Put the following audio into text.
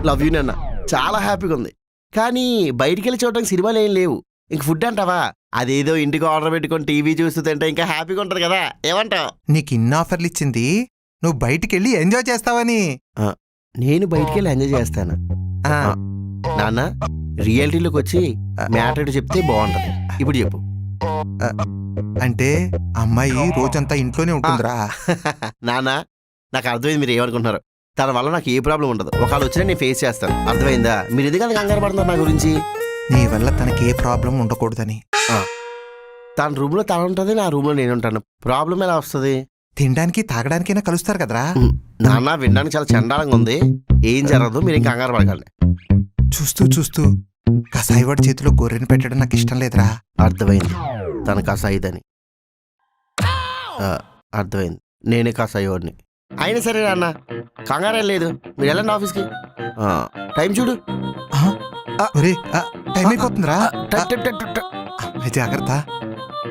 Love you నాన్న. చాలా హ్యాపీగా ఉంది. కానీ బయటికి వెళ్ళి చూడడానికి సినిమాలు ఏం లేవు. ఇంక ఫుడ్ అంటావా? అదేదో ఇంటికి ఆర్డర్ పెట్టుకొని టీవీ చూస్తూ తింటే ఇంకా హ్యాపీగా ఉంటుంది కదా. ఏమంటావు? నీకు ఇన్ని ఆఫర్లు ఇచ్చింది నువ్వు బయటికెళ్ళి ఎంజాయ్ చేస్తావని. నేను బయటికి వెళ్ళి ఎంజాయ్ చేస్తాను. ఆ, నాన్న, రియాలిటీలోకి వచ్చి మ్యాటర్ చెప్తే బాగుంటది. ఇప్పుడు చెప్పు. అంటే అమ్మాయి రోజంతా ఇంట్లోనే ఉంటుందిరా. నాన్న, నాకు అర్థమైంది మీరు ఏమనుకుంటున్నారు. తన వల్ల నాకు ఏ ప్రాబ్లం ఉండదు. ఒకవేళ వచ్చినా నేను ఫేస్ చేస్తాను. అర్థమైందా? మీరు ఎందుకంటే కంగారు పడుతున్నారు నా గురించి? నీ వల్ల తనకి ఏ ప్రాబ్లం ఉండకూడదని. తన రూమ్ లో తన ఉంటుంది, నా రూమ్ లో నేను ఉంటాను. ప్రాబ్లం ఎలా వస్తుంది? తినడానికి తాగడానికైనా కలుస్తారు కదరా. నాన్న, వినడానికి చాలా చండాలంగా ఉంది. ఏం జరగదు, మీరు ఇంకా కంగారు పడకండి. చూస్తూ చూస్తూ కసాయివాడి చేతిలో గొర్రెని పెట్టడం నాకు ఇష్టం లేదురా. అర్థమైంది, తన కసాయిదని. అర్థమైంది, నేనే కసాయివాడిని. అయినా సరే నాన్న, కంగారేం లేదు. మీరు వెళ్ళండి ఆఫీస్కి. టైం చూడు. ఒరే, టైం అయిపోతుందిరా. ట- ట- ట- ట- ట- జాగ్రత్త.